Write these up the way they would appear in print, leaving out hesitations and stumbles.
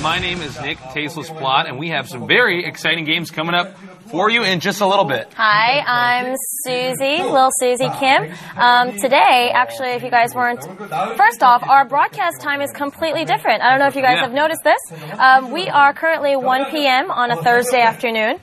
My name is Nick, Tasteless Plot, and we have some very exciting games coming up for you in just a little bit. Hi, I'm Susie, Lil Susie Kim. Today, actually, if you guys weren't... First off, our broadcast time is completely different. I don't know if you guys have noticed this. We are currently 1 p.m. on a Thursday afternoon.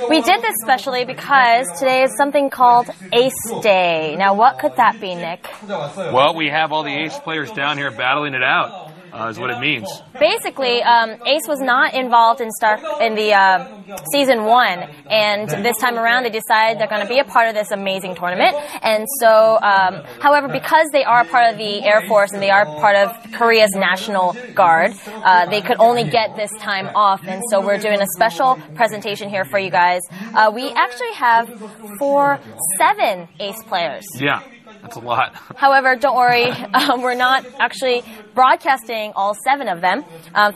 We did this specially because today is something called Ace Day. Now, what could that be, Nick? Well, we have all the Ace players down here battling it out. Is what it means. Basically, Ace was not involved in the season 1, and this time around they decided they're going to be a part of this amazing tournament. And so, however, because they are part of the Air Force and they are part of Korea's National Guard, they could only get this time off. And so we're doing a special presentation here for you guys. We actually have 7 Ace players. Yeah. That's a lot. However, don't worry, we're not actually broadcasting all 7 of them.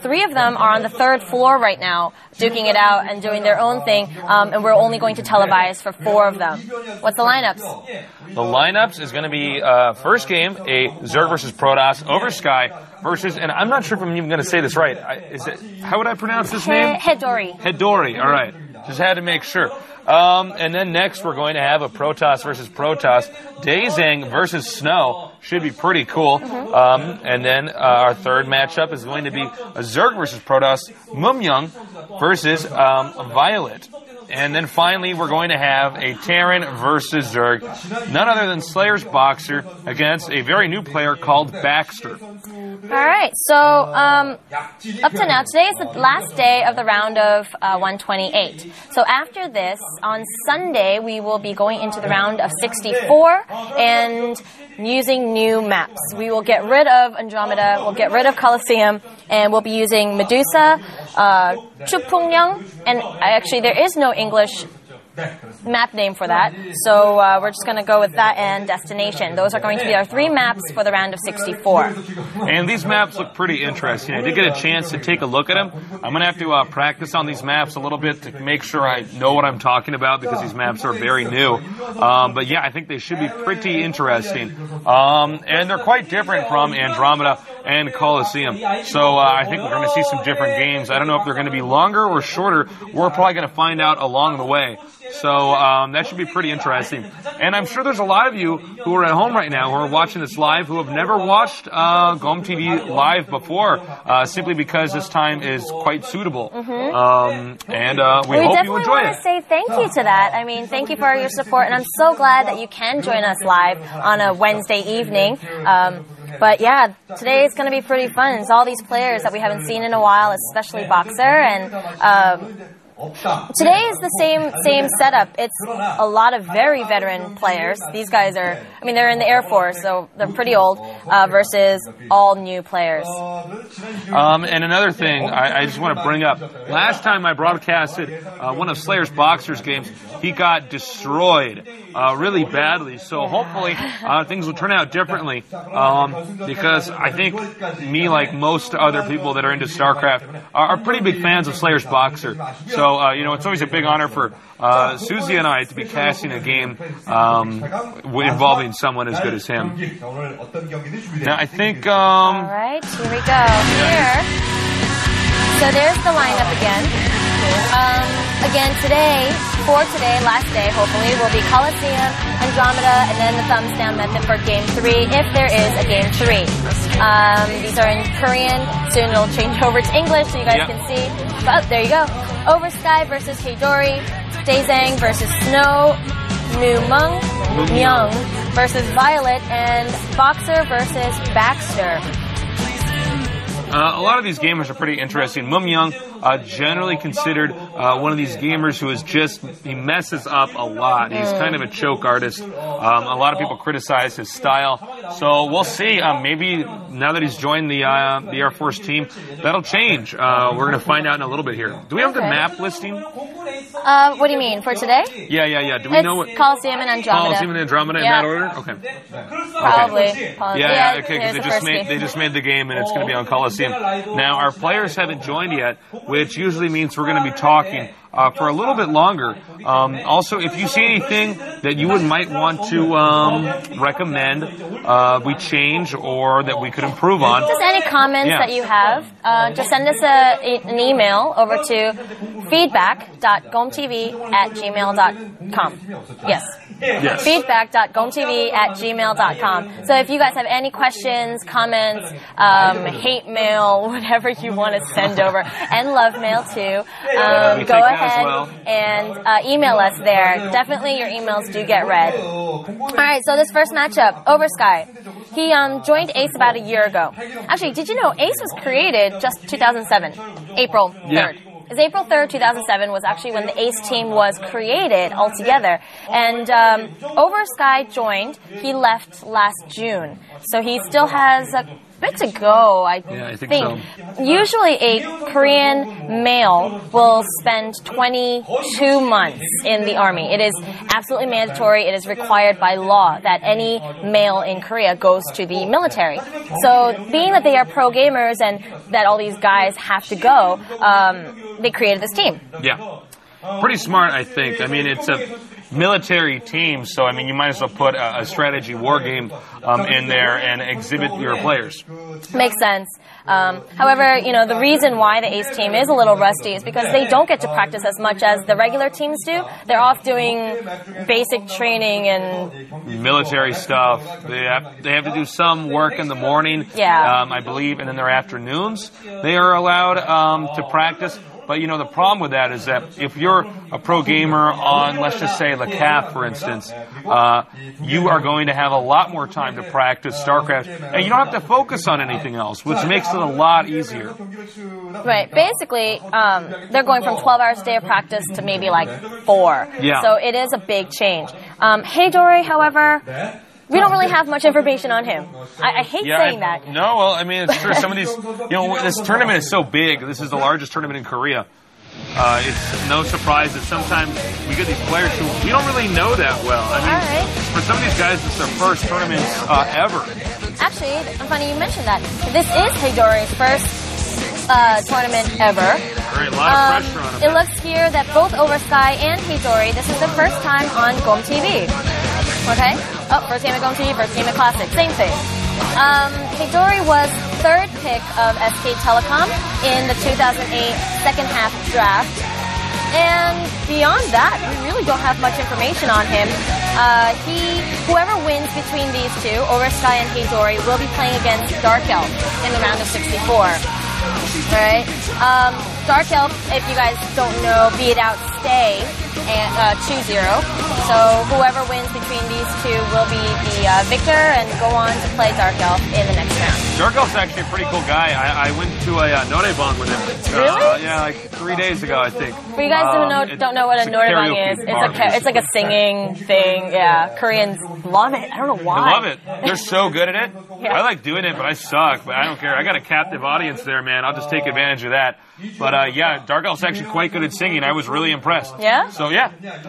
3 of them are on the 3rd floor right now, duking it out and doing their own thing, and we're only going to televise for 4 of them. What's the lineups? The lineups is going to be, first game, a Zerg versus Protoss, OversKy versus, and I'm not sure if I'm even going to say this right. How would I pronounce this name? HaedOri. HaedOri, all right. Just had to make sure. And then next we're going to have a Protoss versus Protoss. Daezang versus Snow. Should be pretty cool. And then our third matchup is going to be a Zerg versus Protoss. Mumyoung versus Violet. And then finally, we're going to have a Terran versus Zerg. None other than Slayer's Boxer against a very new player called Baxter. All right, so up to now, today is the last day of the round of 128. So after this, on Sunday, we will be going into the round of 64 and using new maps. We will get rid of Andromeda, we'll get rid of Colosseum, and we'll be using Medusa, Chupungyeong, and actually there is no English map name for that, so we're just going to go with that and Destination. Those are going to be our 3 maps for the round of 64. And these maps look pretty interesting. I did get a chance to take a look at them. I'm going to have to practice on these maps a little bit to make sure I know what I'm talking about because these maps are very new. But yeah, I think they should be pretty interesting. And they're quite different from Andromeda and Colosseum. So I think we're going to see some different games. I don't know if they're going to be longer or shorter. We're probably going to find out along the way. So that should be pretty interesting. And I'm sure there's a lot of you who are at home right now who are watching this live who have never watched GOM TV live before, simply because this time is quite suitable. We hope you enjoy it. We definitely want to say thank you to that. I mean, thank you for your support, and I'm so glad that you can join us live on a Wednesday evening. But yeah, today is going to be pretty fun. It's all these players that we haven't seen in a while, especially Boxer, and today is the same setup. It's a lot of very veteran players. These guys are, I mean, they're in the Air Force, so they're pretty old, versus all new players. And another thing I just want to bring up. Last time I broadcasted one of Slayer's Boxer's games, he got destroyed really badly. So hopefully things will turn out differently, because I think me, like most other people that are into StarCraft, are pretty big fans of Slayer's Boxer. So you know, it's always a big honor for Susie and I to be casting a game involving someone as good as him. Now, I think... All right, here we go. Here. So there's the lineup again. Again, today, last day, hopefully, will be Colosseum, Andromeda, and then the thumbs down method for Game 3, if there is a Game 3. These are in Korean. Soon it'll change over to English so you guys can see. But there you go. OversKy versus HaedOri, Daezang versus Snow, Mumyoung versus Violet, and Boxer versus Baxter. A lot of these gamers are pretty interesting. Mumyoung, generally considered one of these gamers who is he messes up a lot. He's kind of a choke artist. A lot of people criticize his style. So we'll see. Maybe now that he's joined the Air Force team, that'll change. We're going to find out in a little bit here. Do we have the map listing? What do you mean, for today? Yeah. Do we know what? Colosseum and Andromeda. Colosseum and Andromeda in that order? Okay. Probably. Yeah, okay, because they just made the game and it's going to be on Colosseum. Now, our players haven't joined yet, which usually means we're going to be talking for a little bit longer. Also, if you see anything that you might want to recommend we change or that we could improve on. Just any comments that you have, just send us an email over to feedback.gomtv@gmail.com. Yes. Feedback.gomtv@gmail.com. So if you guys have any questions, comments, hate mail, whatever you want to send over, and love mail too, go ahead and email us there. Definitely your emails do get read. Alright, so this first matchup, OversKy. He joined ACE about a year ago. Actually, did you know ACE was created just 2007, April 3rd. Yeah. It's April 3rd, 2007 was actually when the ACE team was created altogether. And OversKy joined. He left last June. So he still has a bit to go, I think. So. Usually a Korean male will spend 22 months in the army. It is absolutely mandatory. It is required by law that any male in Korea goes to the military. So being that they are pro gamers and that all these guys have to go, they created this team. Yeah. Pretty smart, I think. I mean, it's a military team, so I mean, you might as well put a strategy war game in there and exhibit your players. Makes sense. However, the reason why the ACE team is a little rusty is because they don't get to practice as much as the regular teams do. They're off doing basic training and military stuff. They have to do some work in the morning, I believe, and in their afternoons they are allowed to practice. But, the problem with that is that if you're a pro gamer on, let's just say, Le CAF, for instance, you are going to have a lot more time to practice StarCraft, and you don't have to focus on anything else, which makes it a lot easier. Right. Basically, they're going from 12 hours a day of practice to maybe like 4. Yeah. So it is a big change. HaedOri, however, we don't really have much information on him. I hate saying that. No, well, I mean, it's true. Some of these, this tournament is so big. This is the largest tournament in Korea. It's no surprise that sometimes we get these players who we don't really know that well. I mean, for some of these guys, it's their first tournaments ever. Actually, funny you mentioned that. This is HaedOri's first tournament ever. Right, a lot of pressure on him. It looks here that both OversKy and HaedOri, this is the first time on GomTV. Okay? Oh, first game at GomTV, first game at Classic. Same thing. HaedOri was third pick of SK Telecom in the 2008 second half draft. And beyond that, we really don't have much information on him. Whoever wins between these two, OversKy and HaedOri, will be playing against Dark Elf in the round of 64. Alright? Dark Elf, if you guys don't know, beat out Stay 2-0. So whoever wins between these two will be the victor and go on to play Dark Elf in the next round. Dark Elf's actually a pretty cool guy. I went to a Norebang with him. Really? Yeah, like 3 days ago, I think. For you guys who don't know what a Norebang is, it's like a singing thing. Yeah, Koreans love it. I don't know why. I love it. They're so good at it. Yeah. I like doing it, but I suck. But I don't care. I got a captive audience there, man. I'll just take advantage of that. But Dark Elf's actually quite good at singing. I was really impressed. Yeah? So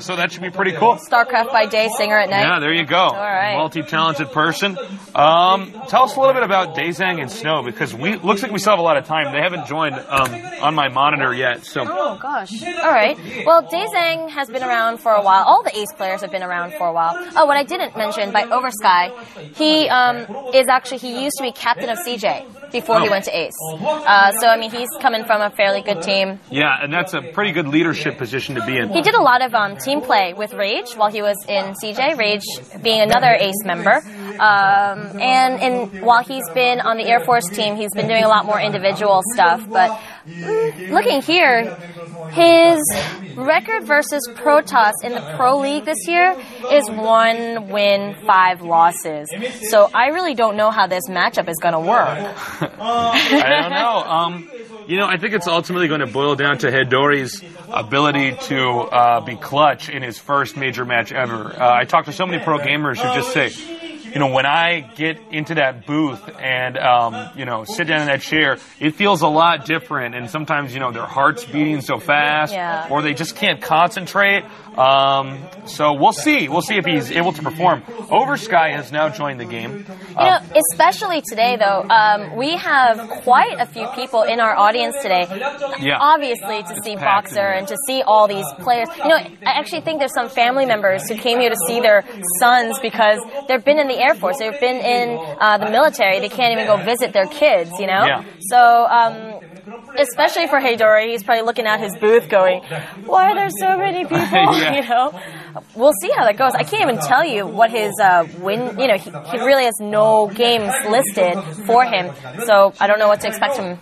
so that should be pretty cool. StarCraft by day, singer at night. Yeah, there you go. All right. Multi-talented person. Tell us a little bit about Daezang and Snow, because looks like we still have a lot of time. They haven't joined on my monitor yet. So. Oh gosh. All right. Well, Daezang has been around for a while. All the Ace players have been around for a while. Oh, what I didn't mention by OversKy, he used to be captain of CJ before he went to Ace. So I mean, he's coming from a fairly good team. Yeah, and that's a pretty good leadership position to be in. He did a lot of team play with Rage while he was in CJ, Rage being another Ace member. And while he's been on the Air Force team, he's been doing a lot more individual stuff. But looking here, his record versus Protoss in the Pro League this year is 1 win, 5 losses. So I really don't know how this matchup is going to work. I don't know. I think it's ultimately going to boil down to HaedOri's ability to be clutch in his first major match ever. I talked to so many pro gamers who just say, when I get into that booth and, sit down in that chair, it feels a lot different. And sometimes, their heart's beating so fast, or they just can't concentrate. So we'll see. We'll see if he's able to perform. OversKy has now joined the game. Especially today, though, we have quite a few people in our audience today. Yeah. Obviously, to see Boxer and to see all these players. I actually think there's some family members who came here to see their sons because they've been in the Air Force. They've been in the military. They can't even go visit their kids, Yeah. So, especially for HaedOri, he's probably looking at his booth going, why are there so many people? Yeah. We'll see how that goes. I can't even tell you what his win, he really has no games listed for him, so I don't know what to expect from him.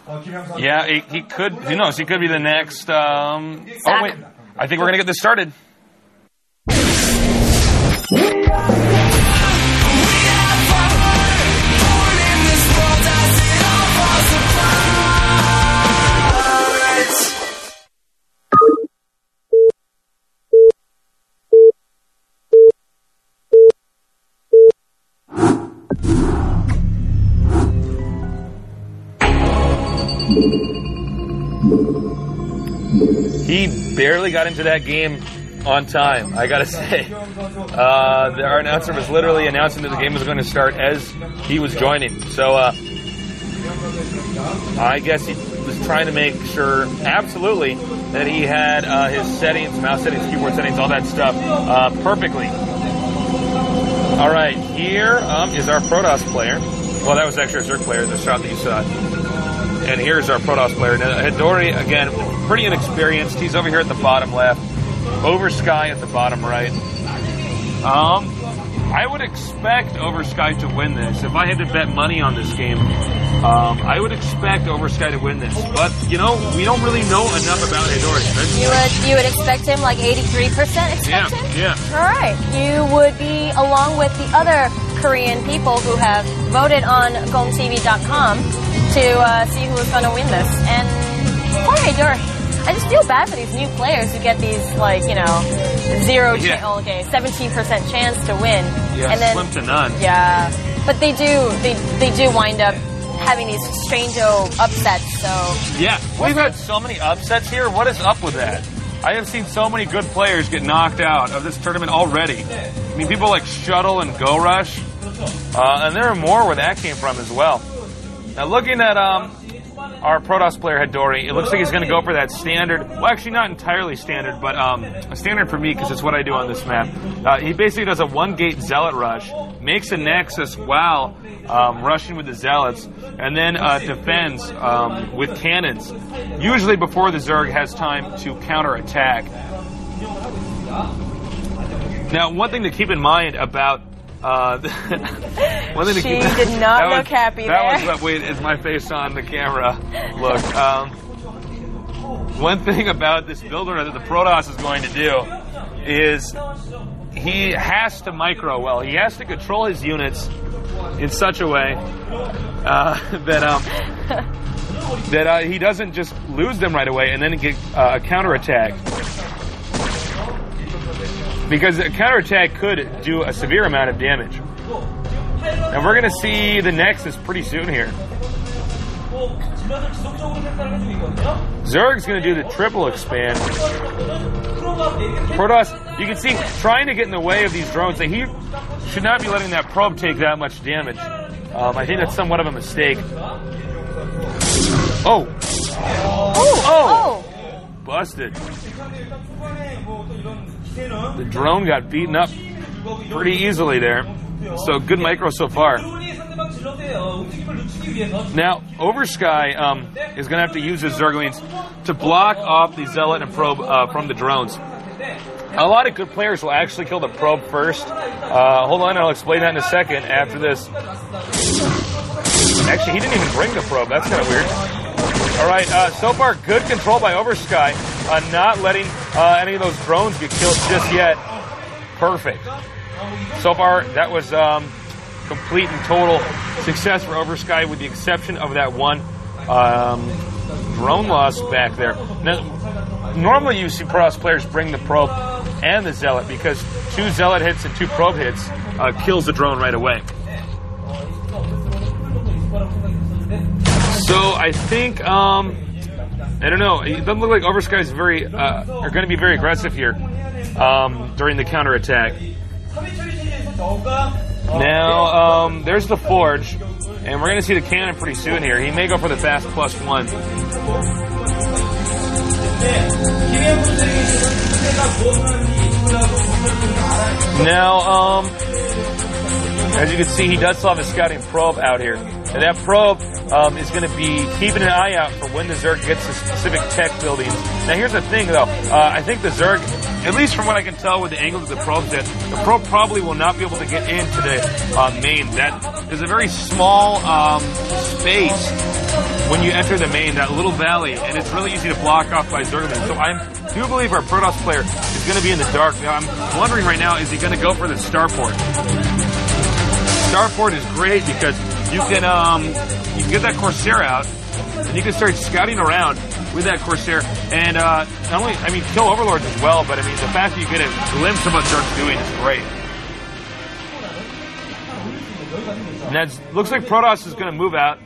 Yeah, he could, who knows, he could be the next, wait, I think we're going to get this started. He barely got into that game on time, I gotta say. Our announcer was literally announcing that the game was going to start as he was joining. So, I guess he was trying to make sure, absolutely, that he had his settings, mouse settings, keyboard settings, all that stuff perfectly. All right, here is our Protoss player. Well, that was actually our Zerg player, the shot that you saw. And here's our Protoss player. Now, HaedOri, again, pretty inexperienced. He's over here at the bottom left. OversKy at the bottom right. I would expect OversKy to win this. If I had to bet money on this game, I would expect OversKy to win this. But, we don't really know enough about HaedOri. You would expect him like 83% expect him? Yeah. All right. You would be along with the other Korean people who have voted on GomTV.com to see who is going to win this. And poor HaedOri. I just feel bad for these new players who get these, 17% chance to win. Yeah, and then, slim to none. Yeah. But they do wind up having these strange-o upsets, so... Yeah, we've had so many upsets here. What is up with that? I have seen so many good players get knocked out of this tournament already. I mean, people like Shuttle and Go Rush, and there are more where that came from as well. Now, looking at our Protoss player, HaedOri, it looks like he's going to go for that standard. Well, actually, not entirely standard, but a standard for me because it's what I do on this map. He basically does a 1-gate Zealot rush, makes a Nexus while rushing with the Zealots, and then defends with cannons, usually before the Zerg has time to counterattack. Now, one thing to keep in mind about she did not look happy there. That was, wait, is my face on the camera? Look, one thing about this builder that the Protoss is going to do is he has to micro well. He has to control his units in such a way that he doesn't just lose them right away and then get a counterattack. Because a counterattack could do a severe amount of damage. And we're going to see the Nexus pretty soon here. Zerg's going to do the triple expand. Protoss, you can see, trying to get in the way of these drones. He should not be letting that probe take that much damage. I think that's somewhat of a mistake. Oh! Busted. The drone got beaten up pretty easily there. So good micro so far. Now, OversKy is going to have to use his Zerglings to block off the Zealot and Probe from the drones. A lot of good players will actually kill the probe first. Hold on, I'll explain that in a second after this. Actually, he didn't even bring the probe. That's kind of weird. All right, so far, good control by OversKy. Not letting any of those drones get killed just yet. Perfect. So far, that was complete and total success for OversKy, with the exception of that one drone loss back there. Now, normally you see Protoss players bring the probe and the Zealot, because 2 Zealot hits and 2 probe hits kills the drone right away. So I think, I don't know, it doesn't look like OversKy is are going to be very aggressive here during the counterattack. Now, there's the Forge, and we're going to see the cannon pretty soon here. He may go for the fast +1. Now, as you can see, he does still have a scouting probe out here. And that probe is going to be keeping an eye out for when the Zerg gets to specific tech buildings. Now, here's the thing, though. I think the Zerg, at least from what I can tell with the angles of the probes, that the probe probably will not be able to get into the main. That is a very small space when you enter the main, that little valley, and it's really easy to block off by Zergmen. So I do believe our Protoss player is going to be in the dark. Now, I'm wondering right now, is he going to go for the starport? Starport is great because you can get that Corsair out, and you can start scouting around with that Corsair, and not only, I mean, kill Overlords as well, but I mean, the fact that you get a glimpse of what Zerg's doing is great. And that looks like Protoss is going to move out.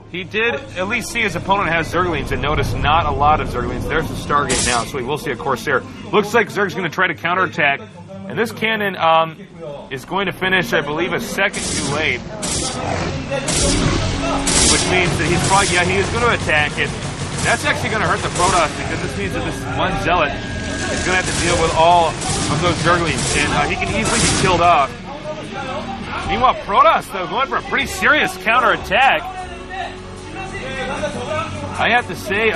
He did at least see his opponent has Zerglings and notice not a lot of Zerglings. There's the Stargate now, so we will see a Corsair. Looks like Zerg's going to try to counterattack, and this cannon is going to finish, I believe, a second too late. Which means that he's probably, he is going to attack it. That's actually going to hurt the Protoss, because this means that this one Zealot is going to have to deal with all of those Zerglings, and he can easily be killed off. Meanwhile, Protoss, though, going for a pretty serious counterattack. I have to say,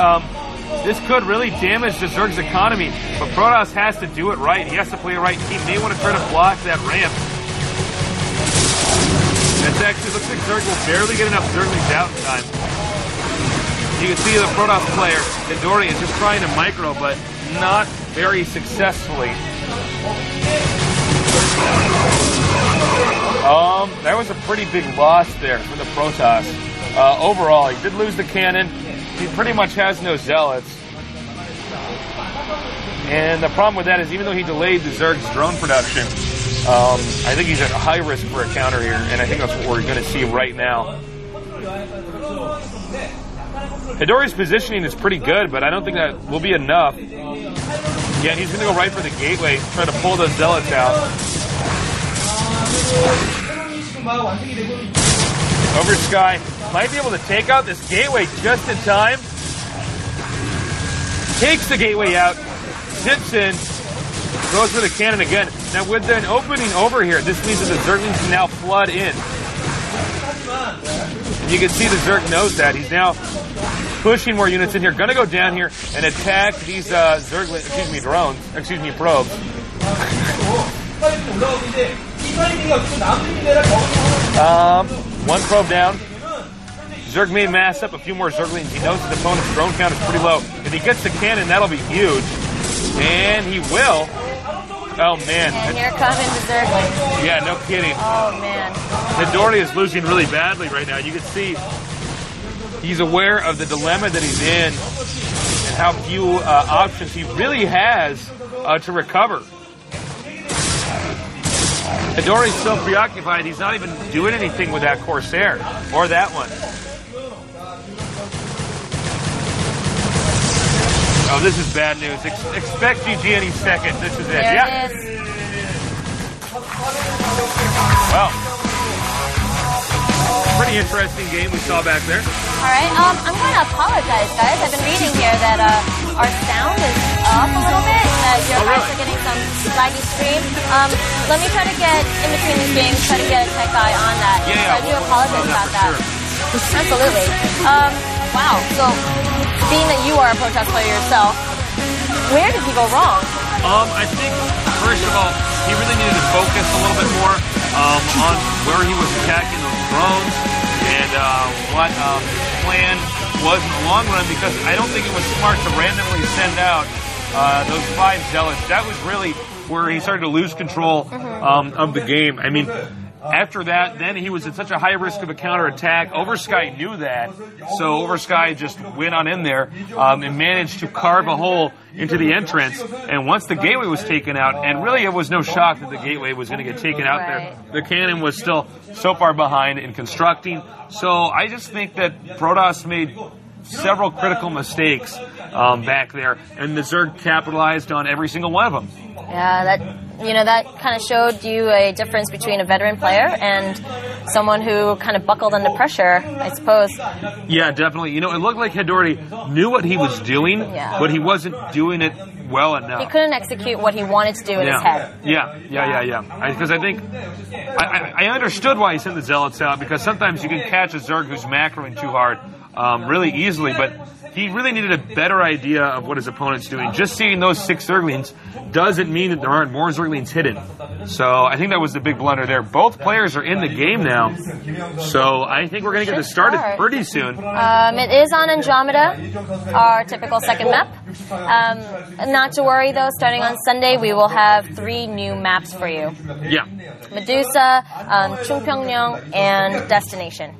this could really damage the Zerg's economy, but Protoss has to do it right. He has to play it right. He may want to try to block that ramp. It actually looks like Zerg will barely get enough Zerglings out in time. You can see the Protoss player, HaedOri, is just trying to micro, but not very successfully. That was a pretty big loss there for the Protoss. Overall, he did lose the cannon. He pretty much has no Zealots. And the problem with that is, even though he delayed the Zerg's drone production, I think he's at high risk for a counter here, and I think that's what we're going to see right now. HaedOri's positioning is pretty good, but I don't think that will be enough. Yeah, he's going to go right for the gateway, try to pull those Zealots out. OversKy might be able to take out this gateway just in time. Takes the gateway out, zips in, goes for the cannon again. Now with an opening over here, this means that the Zerglings can now flood in. And you can see the Zerg knows that. He's now pushing more units in here. Gonna go down here and attack these probes. One probe down. Zerg may mass up a few more Zerglings. He knows his opponent's drone count is pretty low. If he gets the cannon, that'll be huge. And he will. Oh, man. And here coming the Zerglings. Yeah, no kidding. Oh, man. HaedOri is losing really badly right now. You can see he's aware of the dilemma that he's in and how few options he really has to recover. HaedOri's so preoccupied, he's not even doing anything with that Corsair or that one. Oh, this is bad news. Expect GG any second. This is it. There it is. Well, pretty interesting game we saw back there. All right. I'm going to apologize, guys. I've been reading here that our sound is off a little bit. Your guys are getting some laggy stream. Let me try to get in between these games, try to get a tech guy on that. Yeah, I do apologize about that. Sure. Absolutely. Wow. So, being that you are a Protoss player yourself, where did he go wrong? I think, first of all, he really needed to focus a little bit more on where he was attacking those drones and what his plan was in the long run, because I don't think it was smart to randomly send out those 5 zealots. That was really where he started to lose control of the game. I mean, after that, then he was at such a high risk of a counterattack. OversKy knew that, so OversKy just went on in there and managed to carve a hole into the entrance. And once the gateway was taken out, and really it was no shock that the gateway was going to get taken out there, the cannon was still so far behind in constructing. So I just think that Protoss made several critical mistakes back there, and the Zerg capitalized on every single one of them. Yeah, that kind of showed you a difference between a veteran player and someone who kind of buckled under pressure, I suppose. Yeah, definitely. You know, it looked like HaedOri knew what he was doing, but he wasn't doing it well enough. He couldn't execute what he wanted to do in his head. Yeah. Because I think I understood why he sent the Zealots out, because sometimes you can catch a Zerg who's macroing too hard really easily, but he really needed a better idea of what his opponent's doing. Just seeing those 6 Zerglings doesn't mean that there aren't more Zerglings hidden. So I think that was the big blunder there. Both players are in the game now, so I think we're going to get this started pretty soon. It is on Andromeda, our typical second map. Not to worry though, starting on Sunday we will have 3 new maps for you. Yeah. Medusa, Chungpyeongyang, and Destination.